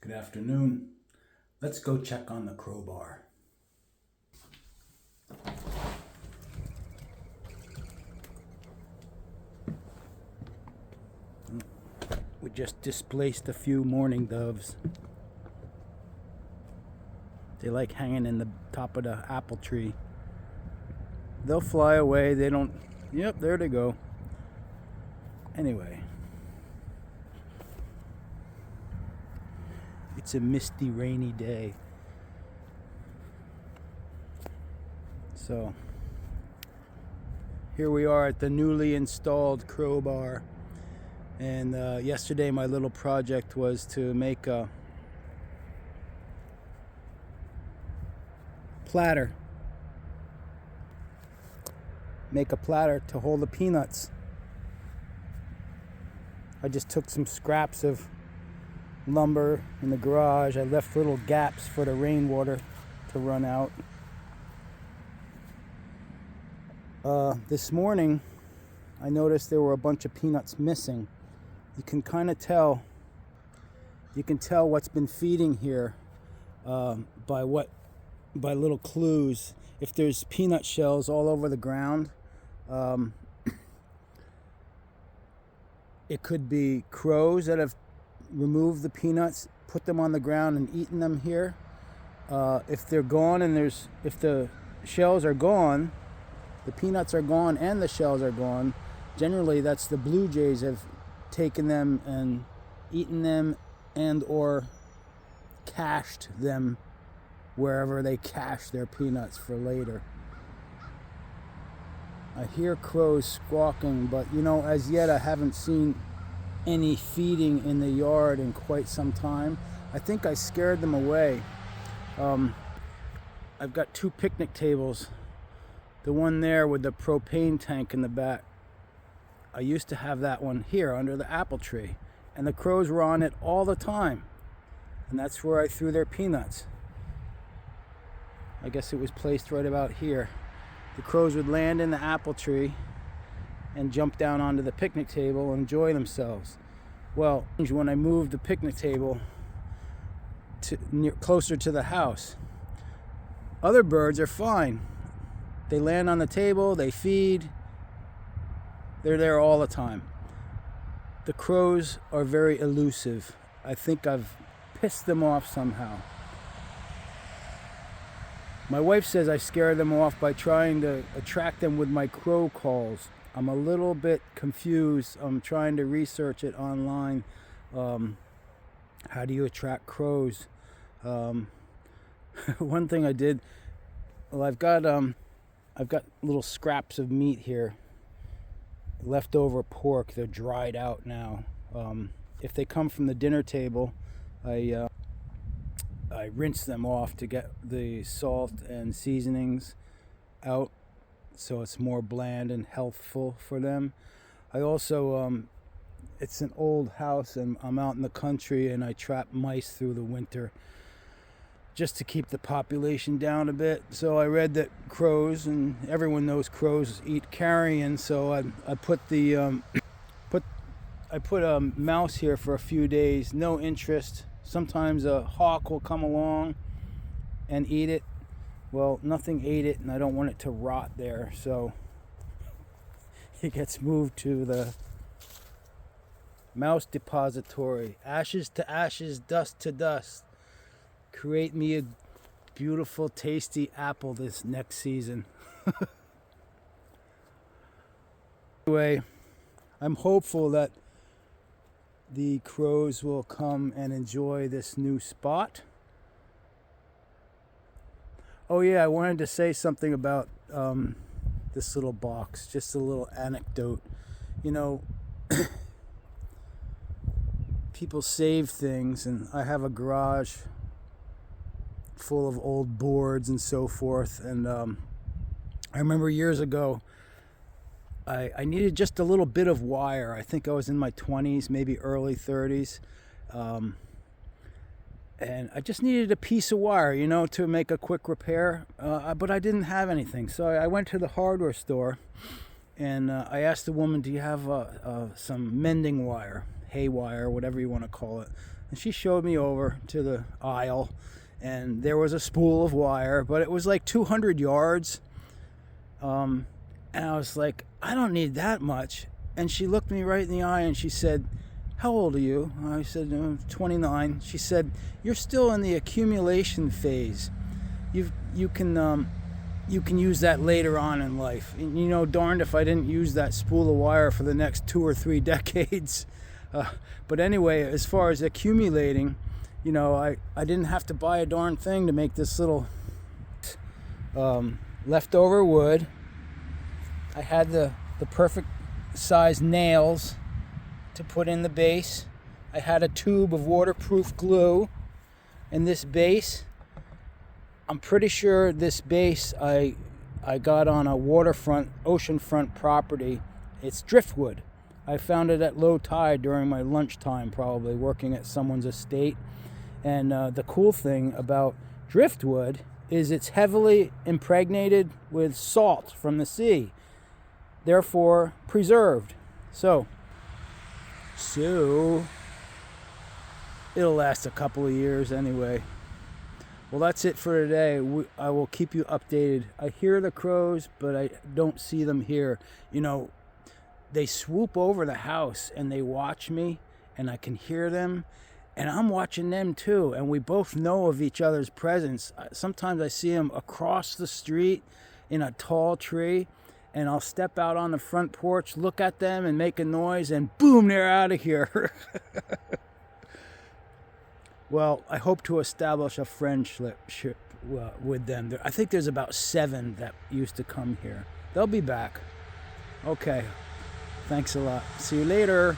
Good afternoon. Let's go check on the crowbar. We just displaced a few mourning doves. They like hanging in the top of the apple tree. They'll fly away. They don't... Yep, there they go. Anyway. It's a misty, rainy day. So, here we are at the newly installed crowbar. And yesterday my little project was to make a platter. Make a platter to hold the peanuts. I just took some scraps of lumber in the garage. I left little gaps for the rainwater to run out. This morning I noticed there were a bunch of peanuts missing. You can kind of tell, what's been feeding here by little clues. If there's peanut shells all over the ground, it could be crows that have removed the peanuts, put them on the ground and eaten them here. If they're gone and if the shells are gone, the peanuts are gone and the shells are gone, generally that's the blue jays have taken them and eaten them and or cached them wherever they cache their peanuts for later. I hear crows squawking, but as yet I haven't seen any feeding in the yard in quite some time. I think I scared them away. I've got two picnic tables. The one there with the propane tank in the back. I used to have that one here under the apple tree, and the crows were on it all the time. And that's where I threw their peanuts. I guess it was placed right about here. The crows would land in the apple tree and jump down onto the picnic table and enjoy themselves. Well, when I moved the picnic table closer to the house, other birds are fine. They land on the table, they feed, they're there all the time. The crows are very elusive. I think I've pissed them off somehow. My wife says I scare them off by trying to attract them with my crow calls. I'm a little bit confused. I'm trying to research it online. How do you attract crows? One thing I did, well, I've got little scraps of meat here, leftover pork. They're dried out now. If they come from the dinner table, I rinse them off to get the salt and seasonings out, so it's more bland and healthful for them. I also, it's an old house and I'm out in the country, and I trap mice through the winter just to keep the population down a bit. So I read that crows, and everyone knows crows eat carrion, so I put a mouse here for a few days. No interest. Sometimes a hawk will come along and eat it. Well, nothing ate it, and I don't want it to rot there, so it gets moved to the mouse depository. Ashes to ashes, dust to dust. Create me a beautiful, tasty apple this next season. Anyway, I'm hopeful that the crows will come and enjoy this new spot. Oh yeah, I wanted to say something about this little box, just a little anecdote. People save things, and I have a garage full of old boards and so forth, and I remember years ago I needed just a little bit of wire. I think I was in my 20s, maybe early 30s, and I just needed a piece of wire, to make a quick repair, but I didn't have anything. So I went to the hardware store, and I asked the woman, do you have some mending wire? haywire, whatever you want to call it. And she showed me over to the aisle, and there was a spool of wire, but it was like 200 yards. And I was like, I don't need that much. And she looked me right in the eye and she said, how old are you? I said, 29. She said, you're still in the accumulation phase. You can use that later on in life. And, darned if I didn't use that spool of wire for the next 2 or 3 decades. But anyway, as far as accumulating, I didn't have to buy a darn thing to make this little leftover wood. I had the perfect size nails to put in the base. I had a tube of waterproof glue. And this base, I'm pretty sure this base I got on a oceanfront property. It's driftwood. I found it at low tide during my lunchtime, probably working at someone's estate. And the cool thing about driftwood is it's heavily impregnated with salt from the sea, therefore preserved. So it'll last a couple of years anyway. Well, that's it for today. I will keep you updated. I hear the crows, but I don't see them here. They swoop over the house and they watch me, and I can hear them, and I'm watching them too, and we both know of each other's presence. Sometimes I see them across the street in a tall tree, and I'll step out on the front porch, look at them and make a noise, and boom, they're out of here. Well, I hope to establish a friendship with them. I think there's about 7 that used to come here. They'll be back. Okay. Thanks a lot. See you later.